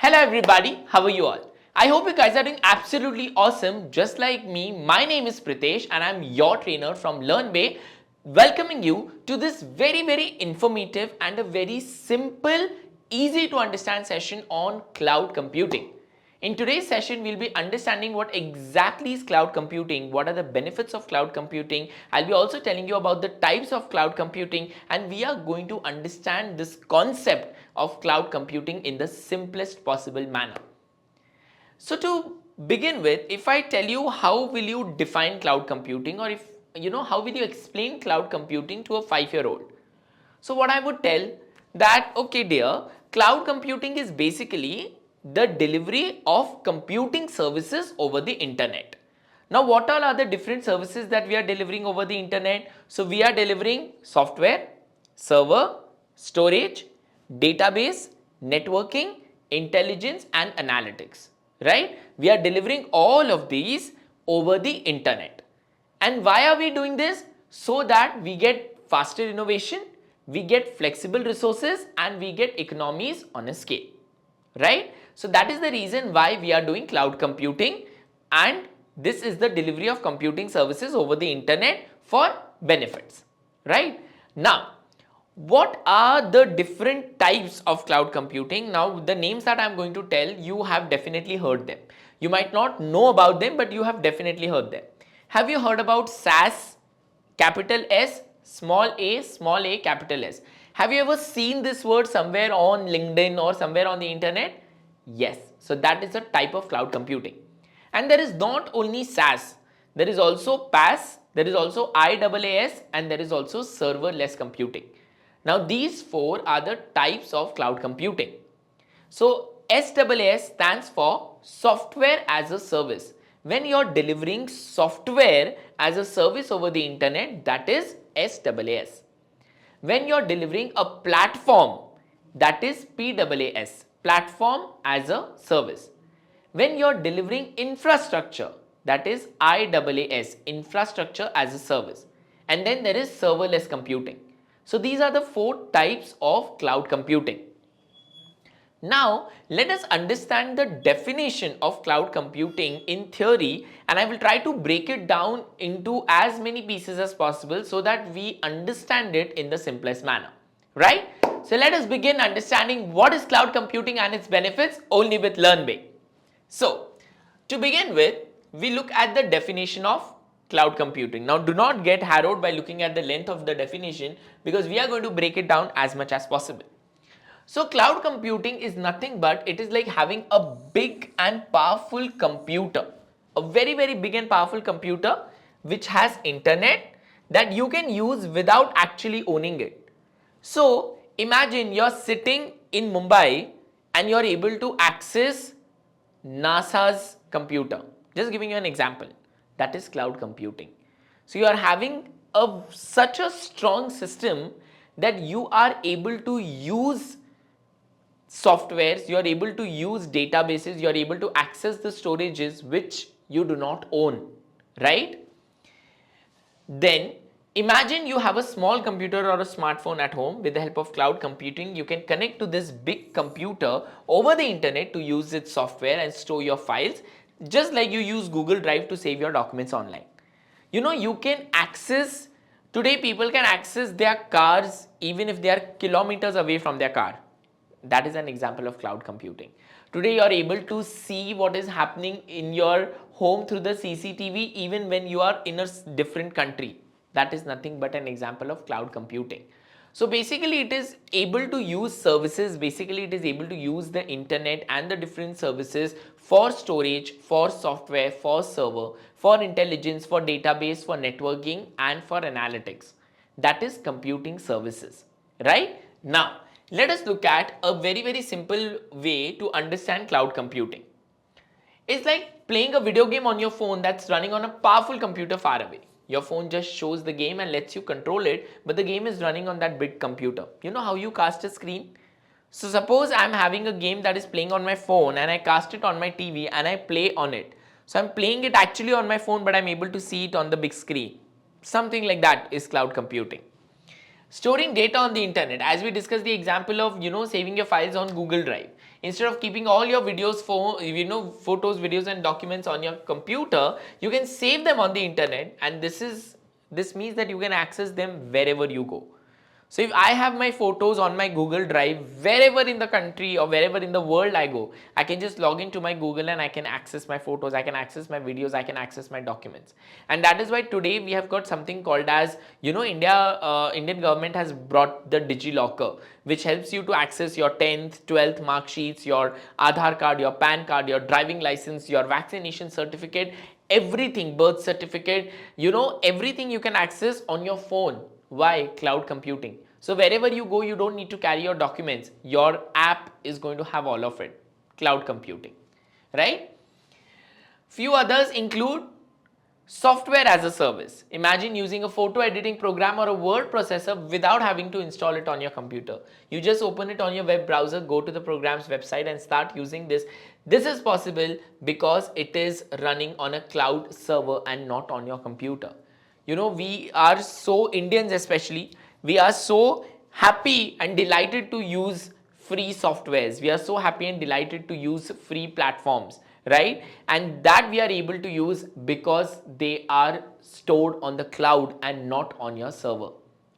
Hello everybody, how are you all? I hope you guys are doing absolutely awesome just like me. My name is Pritesh and I'm your trainer from Learnbay, welcoming you to this very informative and a very simple, easy to understand session on cloud computing. In today's session, we'll be understanding what exactly is cloud computing, what are the benefits of cloud computing. I'll be also telling you about the types of cloud computing, and we are going to understand this concept of cloud computing in the simplest possible manner. So to begin with, if I tell you how will you define cloud computing, or if how will you explain cloud computing to a 5-year-old? So what I would tell that, okay dear, cloud computing is basically the delivery of computing services over the internet. Now what all are the different services that we are delivering over the internet? So we are delivering software, server, storage, database, networking, intelligence and analytics, right? We are delivering all of these over the internet. And why are we doing this? So that we get faster innovation, we get flexible resources and we get economies on a scale, right? So that is the reason why we are doing cloud computing, and this is the delivery of computing services over the internet for benefits, right? Now, what are the different types of cloud computing? Now, the names that I'm going to tell you have definitely heard them. You might not know about them, but you have definitely heard them. Have you heard about SaaS, capital S, small a, capital S? Have you ever seen this word somewhere on LinkedIn or somewhere on the internet? Yes. So that is a type of cloud computing. And there is not only SaaS, there is also PaaS, there is also IaaS, and there is also serverless computing. Now these four are the types of cloud computing. So SaaS stands for software as a service. When you're delivering software as a service over the internet, that is SaaS. When you're delivering a platform, that is PaaS, platform as a service. When you're delivering infrastructure, that is IaaS, infrastructure as a service. And then there is serverless computing. So these are the four types of cloud computing. Now, let us understand the definition of cloud computing in theory, and I will try to break it down into as many pieces as possible so that we understand it in the simplest manner, right? So let us begin understanding what is cloud computing and its benefits only with Learnbay. So, to begin with, we look at the definition of cloud computing. Now, do not get harrowed by looking at the length of the definition because we are going to break it down as much as possible. So cloud computing is nothing but it is like having a big and powerful computer, a very big and powerful computer which has internet that you can use without actually owning it. So imagine you're sitting in Mumbai and you're able to access NASA's computer. Just giving you an example. That is cloud computing. So you are having such a strong system that you are able to use softwares, you are able to use databases, you are able to access the storages which you do not own, right? Then imagine you have a small computer or a smartphone at home. With the help of cloud computing, you can connect to this big computer over the internet to use its software and store your files, just like you use Google Drive to save your documents online. You can access, today people can access their cars even if they are kilometers away from their car. That is an example of cloud computing. Today you are able to see what is happening in your home through the CCTV even when you are in a different country. That is nothing but an example of cloud computing. So basically it is able to use services, basically it is able to use the internet and the different services for storage, for software, for server, for intelligence, for database, for networking and for analytics. That is computing services, right? Now, let us look at a very simple way to understand cloud computing. It's like playing a video game on your phone that's running on a powerful computer far away. Your phone just shows the game and lets you control it, but the game is running on that big computer. You know how you cast a screen? So suppose I'm having a game that is playing on my phone and I cast it on my TV and I play on it. So I'm playing it actually on my phone, but I'm able to see it on the big screen. Something like that is cloud computing. Storing data on the internet, as we discussed the example of saving your files on Google Drive. Instead of keeping all your videos, photos, videos and documents on your computer, you can save them on the internet, and this means that you can access them wherever you go. So if I have my photos on my Google Drive, wherever in the country or wherever in the world I go, I can just log into my Google and I can access my photos, I can access my videos, I can access my documents. And that is why today we have got something called as, Indian government has brought the DigiLocker, which helps you to access your 10th, 12th mark sheets, your Aadhaar card, your PAN card, your driving license, your vaccination certificate, everything, birth certificate, everything you can access on your phone. Why? Cloud computing. So wherever you go, you don't need to carry your documents. Your app is going to have all of it. Cloud computing, right? Few others include software as a service. Imagine using a photo editing program or a word processor without having to install it on your computer. You just open it on your web browser, go to the program's website and start using this. This is possible because it is running on a cloud server and not on your computer. We are so, Indians especially, we are so happy and delighted to use free softwares. We are so happy and delighted to use free platforms, right? And that we are able to use because they are stored on the cloud and not on your server,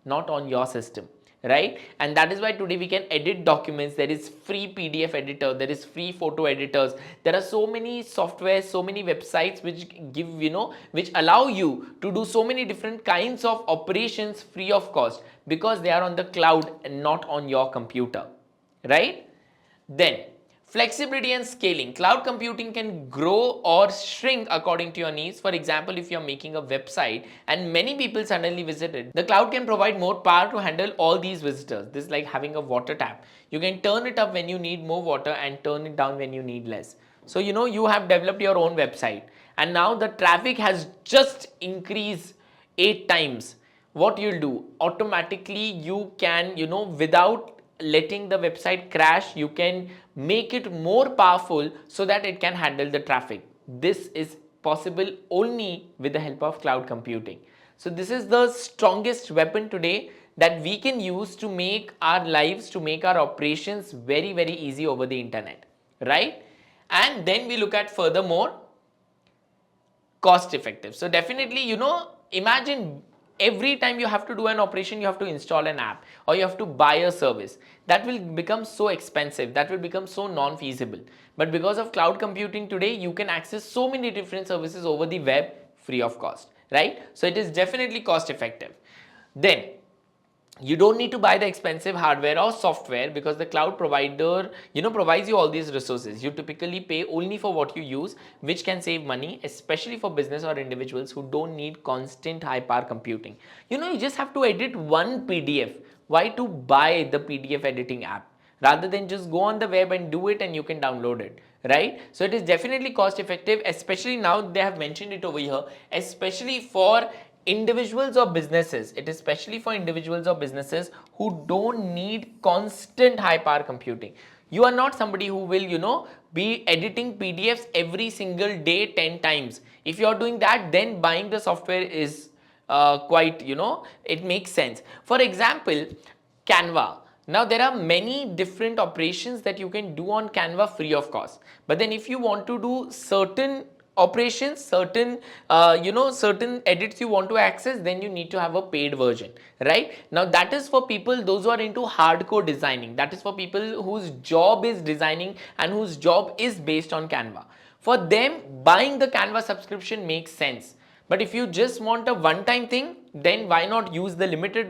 not on your system, right? And that is why today we can edit documents. There is free PDF editor, there is free photo editors, there are so many software, so many websites which give, which allow you to do so many different kinds of operations free of cost because they are on the cloud and not on your computer, right? Then flexibility and scaling. Cloud computing can grow or shrink according to your needs. For example, if you're making a website and many people suddenly visit it, the cloud can provide more power to handle all these visitors. This is like having a water tap. You can turn it up when you need more water and turn it down when you need less. So, you have developed your own website and now the traffic has just increased 8 times. What you'll do? Automatically you can, without letting the website crash, you can make it more powerful so that it can handle the traffic. This is possible only with the help of cloud computing. So this is the strongest weapon today that we can use to make our lives, to make our operations very, very easy over the internet, right? And then we look at furthermore cost effective. So definitely, imagine every time you have to do an operation, you have to install an app or you have to buy a service. That will become so expensive, that will become so non-feasible. But because of cloud computing today, you can access so many different services over the web free of cost, right? So it is definitely cost effective. Then you don't need to buy the expensive hardware or software because the cloud provider, provides you all these resources. You typically pay only for what you use, which can save money, especially for business or individuals who don't need constant high power computing. You just have to edit one PDF. Why to buy the PDF editing app? Rather than just go on the web and do it and you can download it, right? So it is definitely cost effective, especially now they have mentioned it over here, especially for individuals or businesses. It is especially for individuals or businesses who don't need constant high power computing. You are not somebody who will, be editing PDFs every single day 10 times. If you are doing that, then buying the software is quite, it makes sense. For example, Canva. Now there are many different operations that you can do on Canva free of cost. But then if you want to do certain operations, certain certain edits you want to access, then you need to have a paid version, right? Now that is for people, those who are into hardcore designing. That is for people whose job is designing and whose job is based on Canva. For them, buying the Canva subscription makes sense. But if you just want a one-time thing, then why not use the limited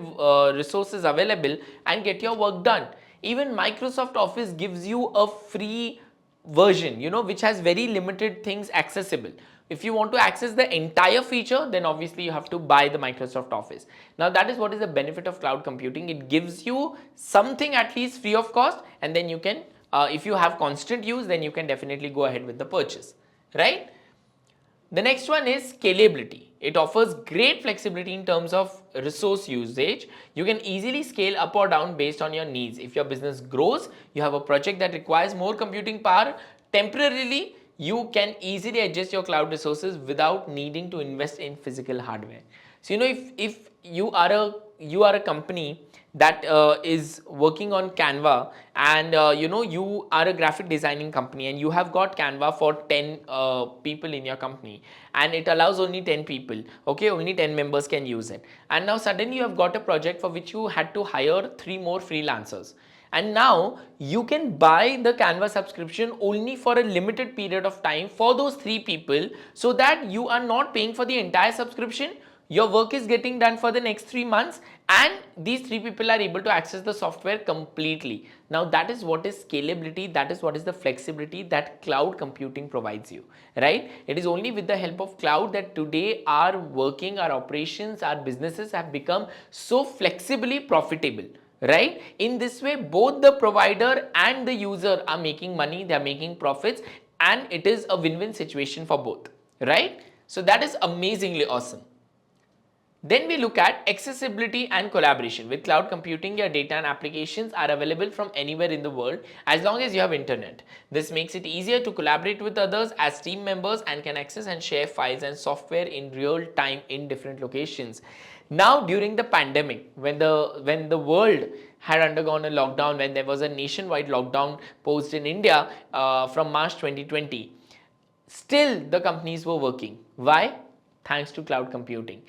resources available and get your work done? Even Microsoft Office gives you a free version, which has very limited things accessible. If you want to access the entire feature, then obviously you have to buy the Microsoft Office. Now that is what is the benefit of cloud computing. It gives you something at least free of cost, and then you can, if you have constant use, then you can definitely go ahead with the purchase, right? The next one is scalability. It offers great flexibility in terms of resource usage. You can easily scale up or down based on your needs. If your business grows, you have a project that requires more computing power, temporarily, you can easily adjust your cloud resources without needing to invest in physical hardware. So, if you are a company that is working on Canva, and you are a graphic designing company and you have got Canva for 10 people in your company, and it allows only 10 people, okay, only 10 members can use it, and now suddenly you have got a project for which you had to hire 3 more freelancers, and now you can buy the Canva subscription only for a limited period of time for those 3 people, so that you are not paying for the entire subscription. Your work is getting done for the next 3 months, and these 3 people are able to access the software completely. Now that is what is scalability, that is what is the flexibility that cloud computing provides you, right? It is only with the help of cloud that today our working, our operations, our businesses have become so flexibly profitable, right? In this way, both the provider and the user are making money, they are making profits, and it is a win-win situation for both, right? So that is amazingly awesome. Then we look at accessibility and collaboration. With cloud computing, your data and applications are available from anywhere in the world as long as you have internet. This makes it easier to collaborate with others as team members and can access and share files and software in real time in different locations. Now during the pandemic, when the world had undergone a lockdown, when there was a nationwide lockdown posed in India from March 2020, still the companies were working. Why? Thanks to cloud computing.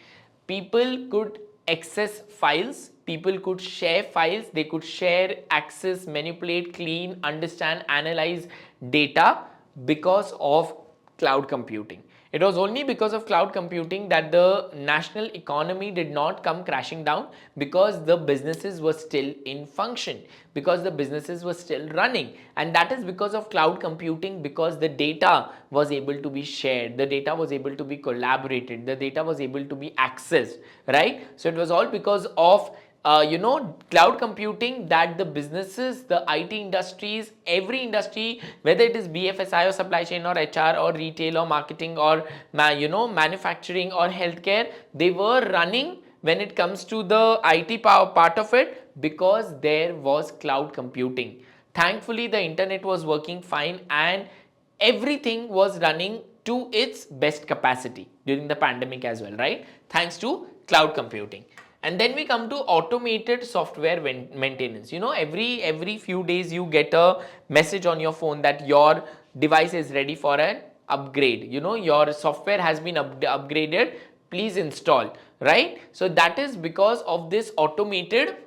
People could access files, people could share files, they could share, access, manipulate, clean, understand, analyze data because of cloud computing. It was only because of cloud computing that the national economy did not come crashing down, because the businesses were still in function, because the businesses were still running, and that is because of cloud computing, because the data was able to be shared, the data was able to be collaborated, the data was able to be accessed, right? So it was all because of cloud computing that the businesses, the IT industries, every industry, whether it is BFSI or supply chain or HR or retail or marketing or manufacturing or healthcare, they were running when it comes to the IT part of it, because there was cloud computing. Thankfully, the internet was working fine and everything was running to its best capacity during the pandemic as well, right? Thanks to cloud computing. And then we come to automated software maintenance. Every few days you get a message on your phone that your device is ready for an upgrade. Your software has been upgraded, please install, right? So that is because of this automated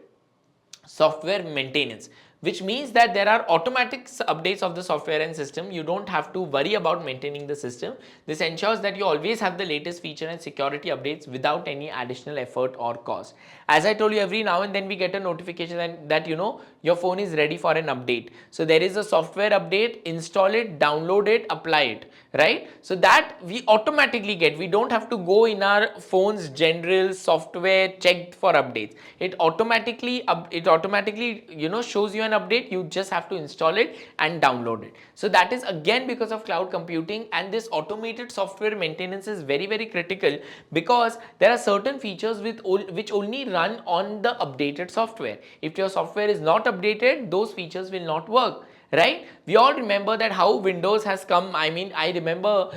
software maintenance, which means that there are automatic updates of the software and system. You don't have to worry about maintaining the system. This ensures that you always have the latest feature and security updates without any additional effort or cost. As I told you, every now and then we get a notification that your phone is ready for an update. So there is a software update, install it, download it, apply it, right? So that we automatically get. We don't have to go in our phone's general software checked for updates. It automatically shows you an update. You just have to install it and download it. So that is again because of cloud computing, and this automated software maintenance is very, very critical, because there are certain features which only run on the updated software. If your software is not updated, those features will not work, right? We all remember that how Windows has come. I remember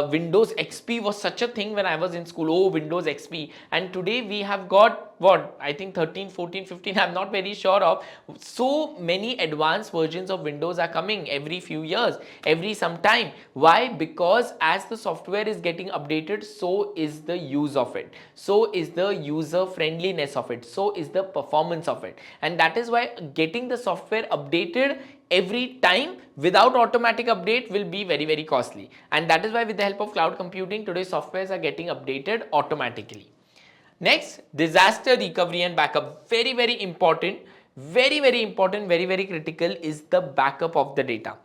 Windows XP was such a thing when I was in school. Oh, Windows XP. And today we have got what, I think 13, 14, 15, I'm not very sure of. So many advanced versions of Windows are coming every few years, every some time. Why? Because as the software is getting updated, so is the use of it, so is the user friendliness of it, so is the performance of it. And that is why getting the software updated every time without automatic update will be very, very costly. And that is why with the help of cloud computing, today's softwares are getting updated automatically. Next, disaster recovery and backup. Very, very important, very, very important, very, very critical is the backup of the data.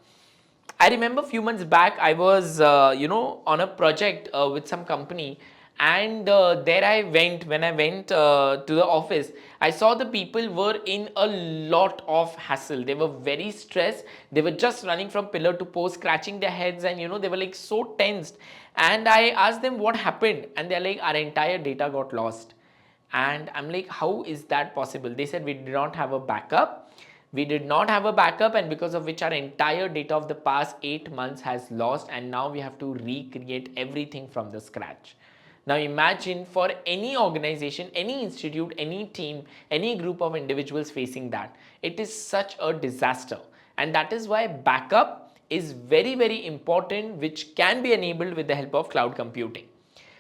I remember a few months back, I was, on a project with some company, and there I went. When I went to the office, I saw the people were in a lot of hassle. They were very stressed. They were just running from pillar to post, scratching their heads, and they were like so tensed. And I asked them what happened, and they're like, our entire data got lost. And I'm like, how is that possible? They said, we did not have a backup. We did not have a backup, and because of which our entire data of the past 8 months has lost, and now we have to recreate everything from the scratch. Now imagine for any organization, any institute, any team, any group of individuals facing that, it is such a disaster. And that is why backup is very, very important, which can be enabled with the help of cloud computing.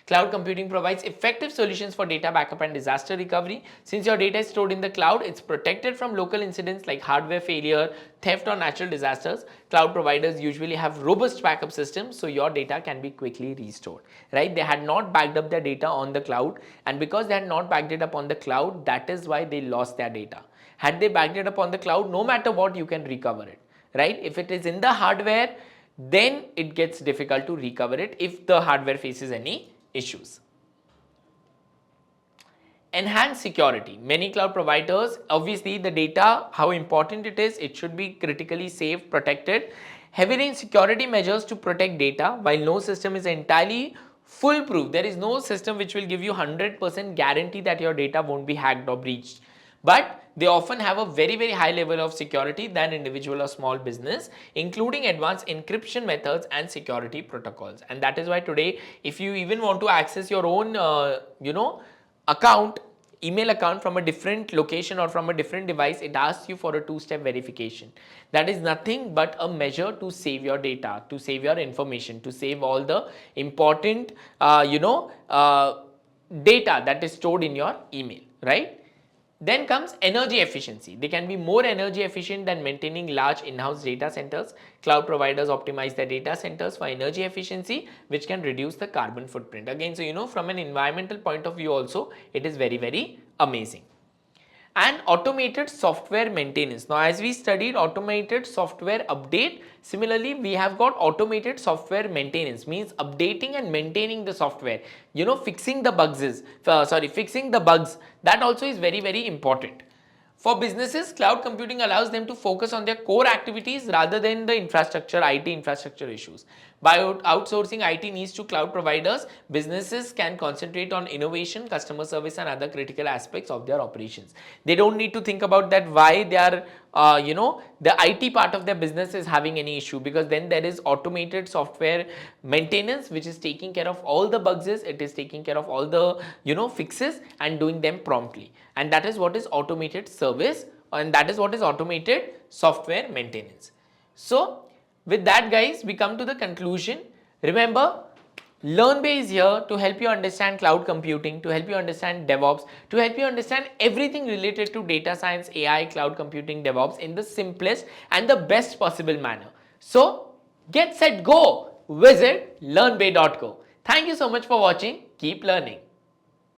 Cloud computing provides effective solutions for data backup and disaster recovery. Since your data is stored in the cloud, it's protected from local incidents like hardware failure, theft, or natural disasters. Cloud providers usually have robust backup systems, so your data can be quickly restored. Right? They had not backed up their data on the cloud, and because they had not backed it up on the cloud, that is why they lost their data. Had they backed it up on the cloud, no matter what, you can recover it. Right? If it is in the hardware, then it gets difficult to recover it if the hardware faces any issues. Enhanced security. Many cloud providers, obviously the data, how important it is, it should be critically safe, protected. Heavy range security measures to protect data. While no system is entirely foolproof, there is no system which will give you 100% guarantee that your data won't be hacked or breached. But they often have a very, very high level of security than individual or small business, including advanced encryption methods and security protocols. And that is why today, if you even want to access your own, account, email account from a different location or from a different device, it asks you for a two-step verification. That is nothing but a measure to save your data, to save your information, to save all the important, data that is stored in your email, right? Then comes energy efficiency. They can be more energy efficient than maintaining large in-house data centers. Cloud providers optimize their data centers for energy efficiency, which can reduce the carbon footprint. Again, so from an environmental point of view also, it is very, very amazing. And automated software maintenance. Now, as we studied automated software update, similarly, we have got automated software maintenance, means updating and maintaining the software, fixing the fixing the bugs. That also is very, very important. For businesses, cloud computing allows them to focus on their core activities rather than the IT infrastructure issues. By outsourcing IT needs to cloud providers, businesses can concentrate on innovation, customer service, and other critical aspects of their operations. They don't need to think about that why they are, the IT part of their business is having any issue, because then there is automated software maintenance, which is taking care of all the bugs, it is taking care of all the, fixes and doing them promptly. And that is what is automated service, and that is what is automated software maintenance. So with that, guys, we come to the conclusion. Remember, Learnbay is here to help you understand cloud computing, to help you understand DevOps, to help you understand everything related to data science, AI, cloud computing, DevOps in the simplest and the best possible manner. So get set, go, visit learnbay.co. Thank you so much for watching. Keep learning.